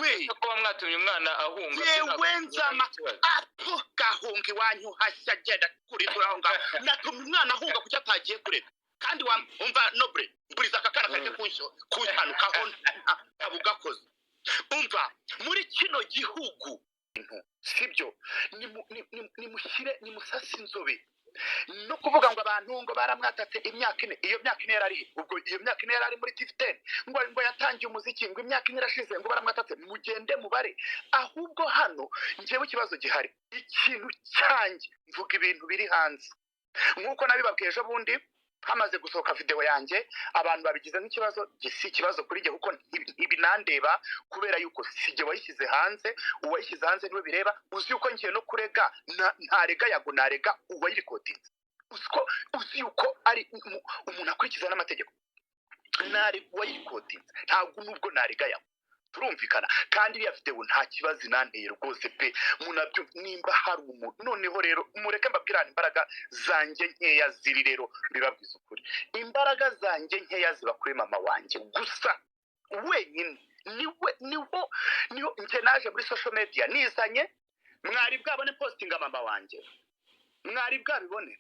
we kuba mwatumye umwana ahunga yewe nzama apo gahunga iwanyu hashya agenda kurindura aho ngaho natumye umwana ahunga kuko atagiye kurera kandi wumva nobre mburiza akakana kajya kunshanukaho abugakoze umva muri kino gihugu sibyo nimusase inzobe no kuvuga ngo abantu ngo baramwatatse imyaka ine iyo myaka ine yarari ubwo iyo myaka ine yarari muri TV10 ngo yatangiye umuziki ngo imyaka ine irashize ngo baramwatatse mugende mubare ahubwo hano njewe ikibazo gihari ikintu cyanjye mvuga ibintu biri hanze nkuko nabibabwiye ejo bundi hamaze gusohoka video yanjye abantu babigize nk'ikibazo gisi ikibazo kuri jye kuko ibinandeba kubera yuko sije wayishyize hanze uwayishyize hanze niwe bireba uzi yuko ngiye no kurega ntarega yago narega uwayirikotinze uzi yuko ari umuntu akurikiza n'amategeko nari uwayirikotinze ntabwo nubwo narega yago turumvikana kandi iriya video nta kibazo inanteye rwose pe munabyo nimba hari umuntu noneho rero mureke mbabwirana imbaraga zanjye nkeya ziri rero bibabwiza ukuri imbaraga zanjye nkeya ziba kuri mama wanjye gusa wenyine niho nje naje muri social media nizanye mwari bwabone postinga mama wanjye mwari bwabibone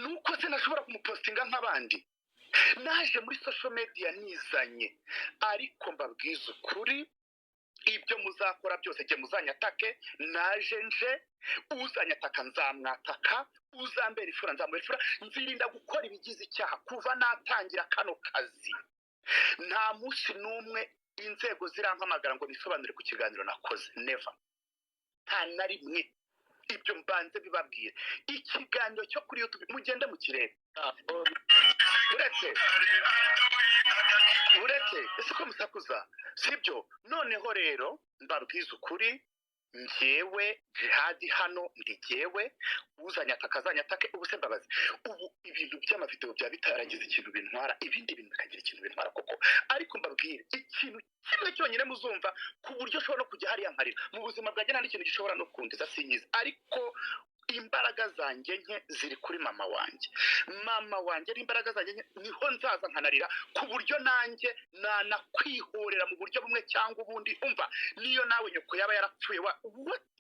nuko se nashobora kumupostinga nk'abandi naje muri social media nizanye ariko mbabwiza ukuri ibyo muzakora byose je muzanyatake naje nje uzanyataka nzamwataka uzambera ifura nzambera ifura nzirinda gukora ibigize icyaha kuva natangira kano kazi nta munsi numwe inzego zirampamagara ngo nisobanure ku kiganiro nakoze never nta na rimwe ibyo mbanze bibabwire ikiganiro cyo kuri YouTube mugende mu kirere uretse ese ko musakuza sibyo noneho rero mbabwiza ukuri njyewe jihadi hano ndi jyewe uzanyataka azanyatake ubuse mbabazi ubu ibintu by'amavideo bya bitaragize ikintu bintwara ibindi bintu bikagira ikintu bintwara koko ariko mbabwire ikintu kimwe cyonyine muzumva ku buryo ushobora no kujya hariya nkarira mu buzima bwanjye nta n'ikintu gishobora no kundiza sinyiza ariko imbaraga zanjye nke ziri kuri mama wanjye n'imbaraga zanjye niho nzaza nkanarira ku buryo nanjye nanakwihorera mu buryo bumwe cyangwa ubundi umva niyo nawe nyoko yaba yarapfuye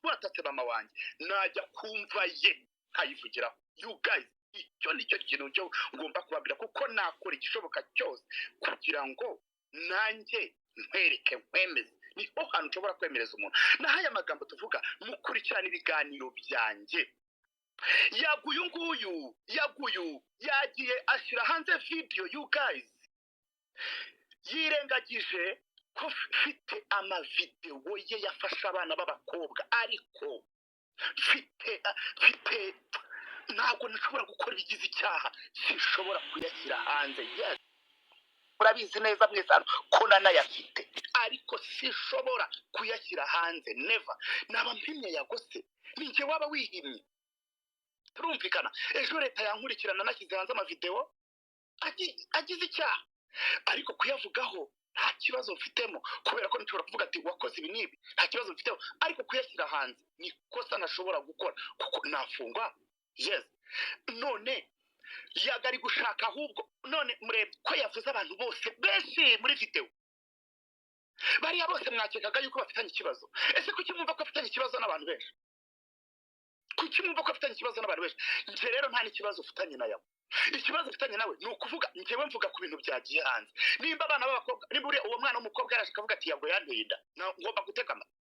watatse mama wanjye najya kumva ye nkayivugiraho you guys icyo nicyo kintu cyo ngomba kubabwira kuko nakora igishoboka cyose kugira ngo nanjye nkwereke nkwemeze niho hantu ushobora kwemereza umuntu naho aya magambo tuvuga mukurikirana ibiganiro byanjye yaguyu yagiye ashyira hanze video you guys yirengagije ko mfite amavideo ye yafasha abana b'abakobwa ariko mfite ntabwo nshobora gukora ibigize icyaha sinshobora kuyashyira hanze yes murabizi neza mwese ko nanayafite ariko sinshobora kuyashyira hanze never naba mpimye yagose ninjye waba wihimye turumvikana ejo leta yankurikirana nashyize hanze amavideo agize icyaha ariko kuyavugaho nta kibazo mfitemo kubera ko nshobora kuvuga ati wakoze ibi n'ibi nta kibazo mfitemo ariko kuyashyira hanze ni kosa nashobora gukora kuko nafungwa yes none yagari gushaka ahubwo none murebe ko yavuze abantu bose benshi muri video bariya bose mwakekaga yuko bafitanye ikibazo ese kuki mwumva ko afitanye ikibazo n'abantu benshi nje rero nta n'ikibazo ufitanye na yawe ikibazo ufitanye nawe ni ukuvuga njyewe mvuga ku bintu byagiye hanze nimba abana b'abakobwa niba uwo mwana w'umukobwa yaraje akavuga ati yago yanteye inda ngomba gutega amatwi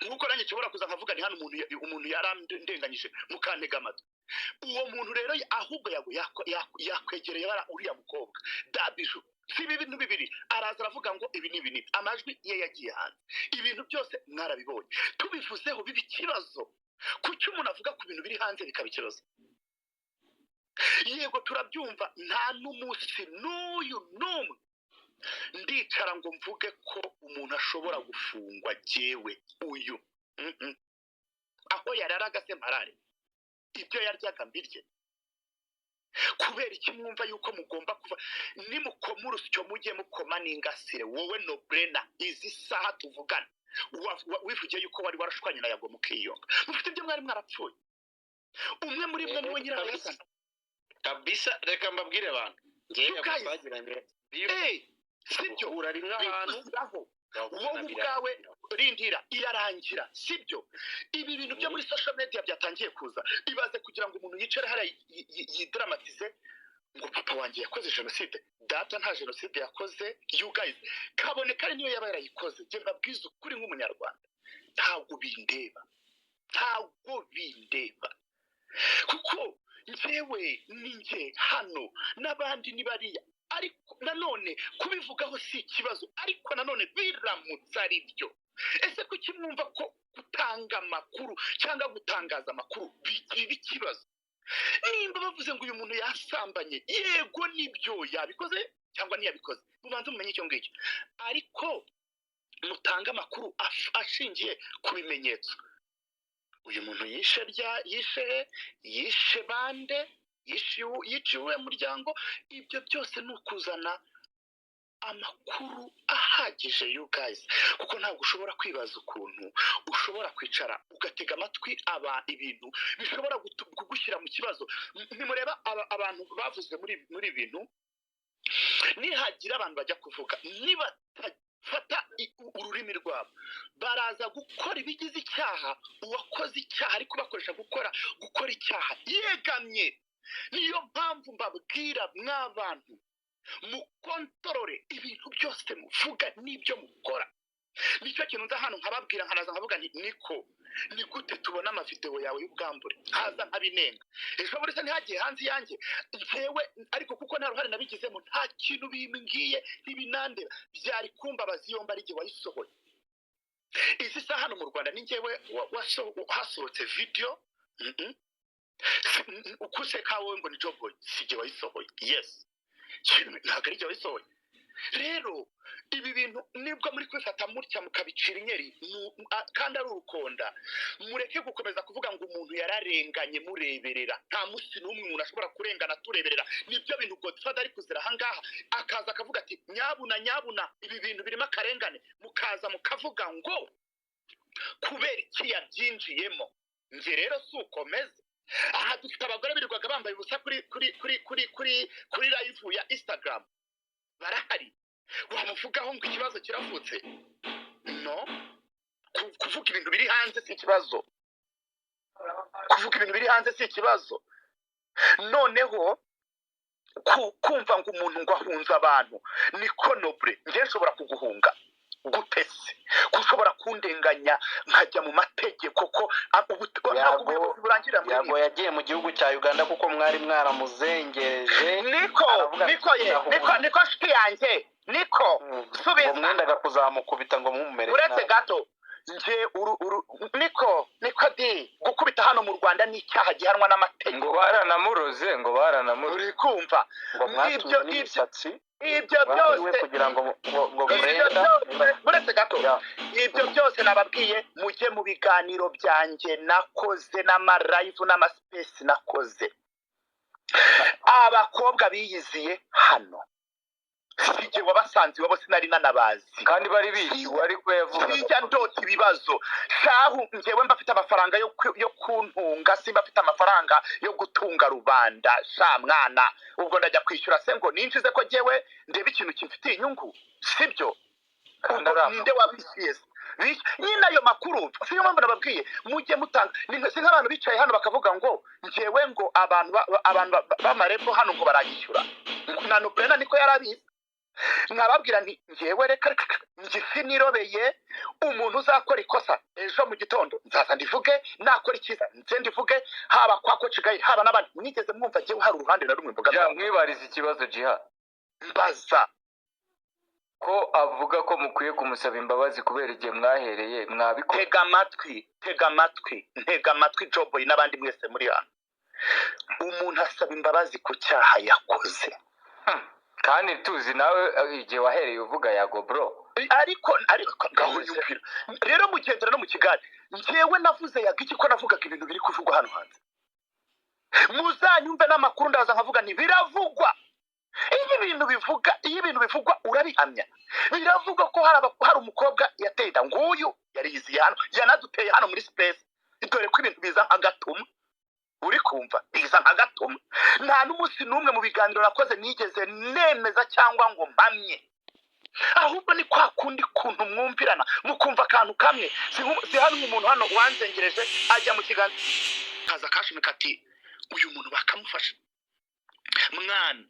nkuko nanjye nshobora kuza nkavuga ni hano umuntu yarandenganyije mukantega amatwi uwo muntu rero ahubwo yago yakwegereye uriya mukobwa dabiju si ibintu bibiri araza aravuga ngo ibi ni ibintu amajwi ye yagiye hanze ibintu byose mwarabibonye tubivuzeho biba ikibazo kuki umuntu avuga ku bintu biri hanze bikaba ikibazo yego turabyumva nta n'umunsi n'uyu n'umwe ndicara ngo mvuge ko umuntu ashobora gufungwa jyewe uyu aho yararaga se mparare ibyo yaryaga mbirye kubera iki mwumva yuko mugomba kuva nimukoma urusyo mujye mukoma n'ingasire wowe no brena izi saha tuvugana wivugiye yuko wari warashwanye na yago mukiyonga mufite ibyo mwari mwarapfuye umwe muri mwe niwe nyirabayazana kabisa reka mbabwire abantu ngiye bagiranye sibyo uhura rimwe ahantu bikuziraho wowe ubwawe rindira irarangira sibyo ibi bintu byo muri social media byatangiye kuza ibaze kugira ngo umuntu yicare hariya yidramatize ngo papa wanjye yakoze jenoside data nta jenoside yakoze you guys kaboneka ari niyo yaba yarayikoze njye mbabwiza ukuri nk'umunyarwanda ntabwo bindeba kuko njyewe ninjye hano n'abandi ni bariya ariko nanone kubivugaho si ikibazo ariko nanone biramutse ari byo ese kuki mwumva ko gutanga amakuru cyangwa gutangaza amakuru biba ikibazo nimba bavuze ngo uyu muntu yasambanye yego nibyo yabikoze cyangwa ntiyabikoze mubanze mumenye icyo ngicyo ariko mutanga amakuru ashingiye ku bimenyetso uyu muntu yishe bande yiciwe muryango ibyo byose ni ukuzana amakuru ahagije you guys kuko ntabwo ushobora kwibaza ukuntu ushobora kwicara ugatega amatwi ibintu bishobora kugushyira mu kibazo nimureba abantu bavuze muri ibintu nihagira abantu bajya kuvuga niba fata ururimi rwabo baraza gukora ibigize icyaha uwakoze icyaha ariko bakoresha gukora icyaha yegamye niyo mpamvu mbabwira mw'abantu mukontorore ibintu byose muvuga n'ibyo mukora nicyo kintu nza hano nkababwira nkanaza nkavuga nti niko ni gute tubona amavideo yawe y'ubwambure haza nkabinenga ejo muri se ntihagiye hanze yanjye njyewe ariko kuko nta ruhare nabigizemo nta kintu bimbwiye ntibinandera byari kumbabaza iyo mba ari jye wayisohoye izi saha hano mu Rwanda ni njyewe hasohotse video ukuseka wowe ngo ni Joboy si jye wayisohoye yes ntabwo ari jye wayisohoye rero ibi bintu nibwo muri kwifata mutya mukabicira inyeri kandi ari urukonda mureke gukomeza kuvuga ngo umuntu yararenganye mureberera nta musi n'umwe umuntu ashobora kurengana tureberera nibyo bintu Godfather ari kuzira ahangaha akaza akavuga ati nyabuna ibi bintu birimo akarengane mukaza mukavuga ngo kubera iki yabyinjiyemo nge rero si ukomeze aha dufite abagore birirwaga bambaye ubusa kuri live ya Instagram barahari wamuvugaho ngo ikibazo kiravutse no kuvuga ibintu biri hanze si ikibazo noneho kumva ngo umuntu ngo ahunze abantu niko noble nge nshobora kuguhunga gutese kushobora kundenganya nkajya mu mategeko ko yago yagiye mu gihugu cya Uganda kuko mwari mwaramuzengereje niko shiki yanjye niko subiza mwendaga kuzamukubita ngo mumumere uretse gato nje niko di gukubita hano mu Rwanda ni icyaha gihanwa n'amategeko ngo baranamuroze uri kumva ibyo byose kugira ngo uretse gato ibyo byose nababwiye mujye mu biganiro byanjye nakoze n'amalive n'amaspace nakoze abakobwa biyiziye hano sije wabasanze wabo sinari nanabazi kandi bari bishyuwe ariko yavuga bijya ndota ibibazo shahu ngewe mbafite amafaranga yo kuntunga simba afite amafaranga yo gutunga rubanda sha mwana ubwo ndajya kwishyura se ngo ninjize ko ngewe ndebe ikintu kimfitiye inyungu sibyo ninde wabishiye nyine ayo makuru siyo mpamvu nababwiye mujye mutanga si nk'abantu bicaye hano bakavuga ngo ngewe ngo abantu b'amarepo hano ngo baragishyura na Nobrena niko yarabizi nkababwira nti ngewe reka ngifi nirobeye umuntu uzakora ikosa ejo mu gitondo nzaza ndivuge nakora icyiza nze ndivuge haba kwa Coach Gaye haba n'abandi mwigeze mwumva ngewe hari uruhande na rumwe mvuga mwibariza ikibazo jiha mbaza ko avuga ko mukwiye kumusaba imbabazi kubera igihe mwahereye mwabikora tega amatwi Joboy n'abandi mwese muri hano umuntu asaba imbabazi ku cyaha yakoze kandi tuzi nawe igihe wahereye uvuga yago bro ariko gahonyumvira rero mugendera no mu Kigali ngewe navuze yagiki ko navugaga ibintu biri kuvugwa hano hanze muzanyumve n'amakuru ndaza nkavuga ni biravugwa iyo ibintu bivugwa urabihamya biravugwa ko hari umukobwa yateye nguyu yari yiziye hano yanaduteye hano muri space dore ko ibintu biza nka gatuma uri kumva biza nka gatuma nta n'umunsi n'umwe mu biganiro nakoze nigeze nemeza cyangwa ngo mpamye ahubwo ni kwa kundi kuntu mwumvirana mukumva akantu kamwe. Si hano umuntu hano wanzengereje ajya mu kiganza kaza kashimika ati uyu muntu bakamufasha. Mwana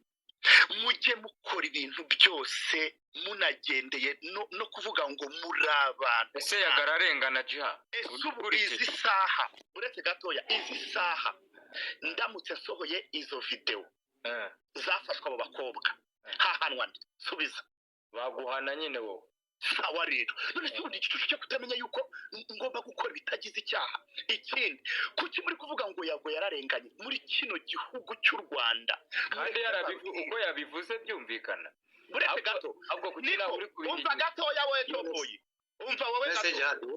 mujye mukora ibintu byose munagendeye no kuvuga ngo muri abantu. ese yagararengana jiha ese ubu izi saha uretse gatoya izi saha ndamutse nsohoye izo video zafashwe abo bakobwa hahanwa subiza baguhana nyine wowe. sawa rero none se ubundi igicucu cyo kutamenya yuko ngomba gukora bitagize icyaha. Ikindi kuki muri kuvuga ngo yago yararenganye muri kino gihugu cy'u Rwanda kandi uko yabivuze byumvikana. uretse gato ahubwo kugira uri umva gatoya we toboyi umva wowe gato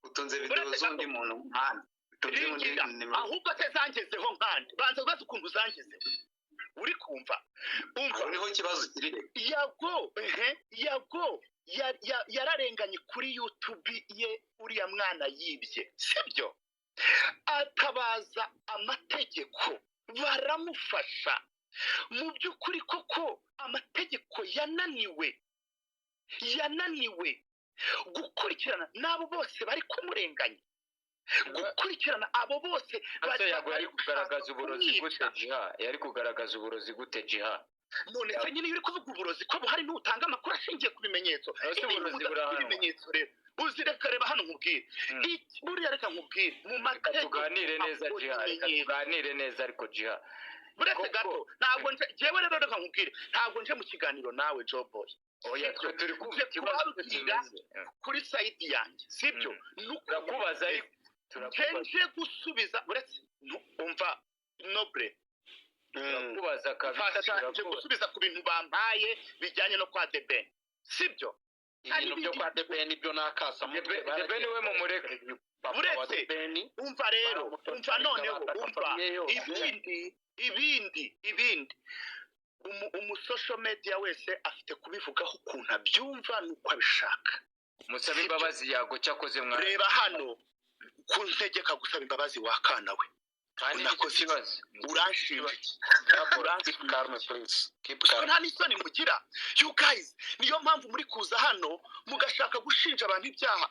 utunze video z'undi muntu nkandi ahubwo se zangezeho nkandi banza ubaze ukuntu zangezeho uri kumva umva niho ikibazo kiri. yago yararenganye kuri YouTube ye uriya mwana yibye sibyo atabaza amategeko baramufasha mu by'ukuri koko amategeko yananiwe gukurikirana n'abo bose bari kumurenganya gukurikirana abo bose yari kugaragaza uburozi gute jiha yari kugaragaza uburozi gute jiha none se nyine uri kuvuga uburozi ko buhari n'utanga amakuru ashingiye ku bimenyetso ibimenyetso rero uzireka reba hano nkubwire buriya reka nkubwire mu mategeko tuganire neza jiha tuganire neza ariko jiha buretse gato ntabwo jewe rero reka nkubwire ntabwo nje mu kiganiro nawe Joboy oya turi kubabwira kuri side yanjye sibyo turakubaza nje gusubiza buretse umva noble turakubaza kabisa nje gusubiza ku bintu bampaye bijyanye no kwa The Ben sibyo ibintu byo kwa The Ben ibyo nakasa The Ben we mu mureke buretse umva rero umva noneho umva ibindi social media wese afite kubivugaho ukuntu abyumva nuko abishaka. Musabe imbabazi yago cyakoze mwana reba hano kuntegeka gusaba imbabazi wakana we kandi nakoze ikibazo uranshinja keep calm nta n'isoni mugira you guys niyo mpamvu muri kuza hano mugashaka gushinja abantu ibyaha.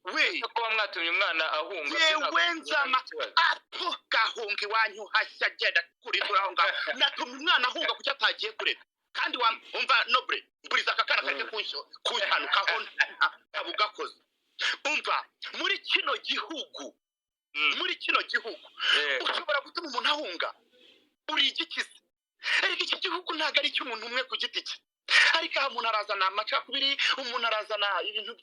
We ko mwatumye umwana ahunga wenza apo gahunga iwanyu hashya genda kuri turahunga natumye umwana ahunga kuki atagiye kureka kandi umva noble mburiza akakana kareke kuntanukaho abugakoze umva muri kino gihugu ushobora gutuma umuntu ahunga uri igikize ariko iki gihugu ntabwo ari icy'umuntu umwe ku giti cye ariko aha umuntu arazana amacakubiri umuntu arazana ibintu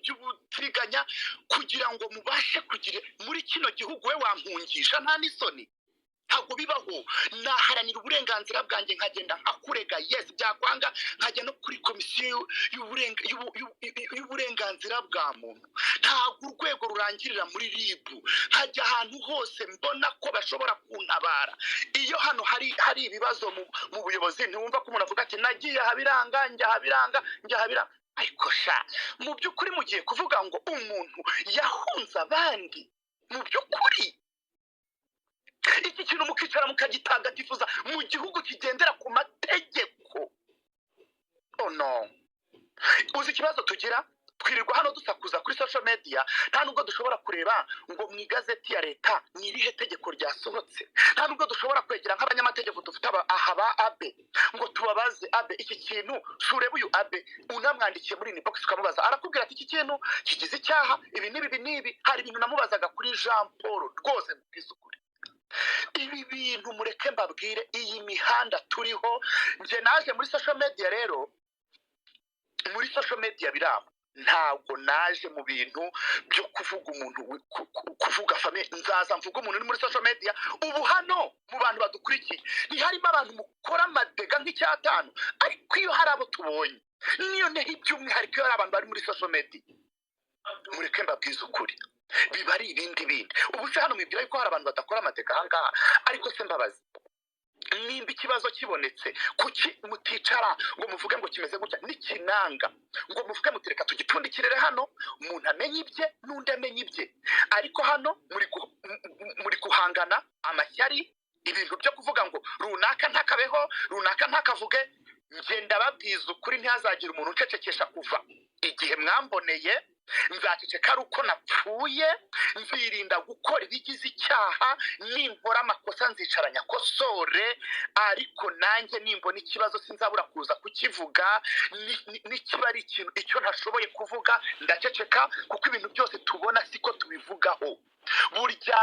by'ubutiriganya kugira ngo mubashe kugira muri kino gihugu we wampungisha nta n'isoni ntabwo bibaho naharanira uburenganzira bwanjye nkagenda nkakurega yes byakwanga nkajya no kuri komisiyo y'uburenganzira bwa muntu ntabwo urwego rurangirira muri RIB nkajya ahantu hose mbona ko bashobora kuntabara iyo hano hari ibibazo mu buyobozi ntiwumva ko umuntu avuga ati nagiye habiranga njya ariko sha mu by'ukuri mugiye kuvuga ngo umuntu yahunze abandi mu by'ukuri iki kintu mukicara mukagitagatifuza mu gihugu kigendera ku mategeko. Oh no, uzi ikibazo tugira twirirwa hano dusakuza kuri social media nta nubwo dushobora kureba ngo mu igazeti ya leta n'irihe tegeko ryasohotse nta nubwo dushobora kwegera nk'abanyamategeko dufite ahaba abe ngo tubabaze abe iki kintu sureba uyu abe unamwandikiye muri inbox ukamubaza arakubwira ati iki kintu kigize icyaha ibi n'ibi hari ibintu namubazaga kuri Jean Paul rwose mbwisukuri ibi bintu mureke mbabwire iyi mihanda turiho nje naje muri social media rero muri social media biraba ntabwo naje mu bintu byo kuvuga umuntu kuvuga famille nzaza mvuga umuntu uri muri social media ubu hano mu bantu badukurikiye ntiharimo abantu mukora amadega nk'icyatanu ariko iyo hari abo tubonye niyo neho iby'umwihariko iyo hari abantu bari muri social media mureke mbabwize ukuri biba ari ibindi ubu se hano mwibwira yuko hari abantu badakora amateka ahangaha ariko se mbabazi nimba ikibazo kibonetse kuki muticara ngo muvuge ngo kimeze gutya n'ikinanga ngo muvuge mutireka tugipfundikirere hano umuntu amenye ibye n'undi amenye ibye ariko hano muri guhangana amashyari ibintu byo kuvuga ngo runaka ntakabeho runaka ntakavuge ngenda babwiza ukuri ntihazagire umuntu ucecekesha kuva igihe mwamboneye nzaceceka ari uko napfuye nzirinda gukora ibigize icyaha ninkora amakosa nzicara nyakosore ariko nanjye nimbona ikibazo sinzabura kuza kukivuga nikiba ari ikintu icyo ntashoboye kuvuga ndaceceka kuko ibintu byose tubona siko tubivugaho burya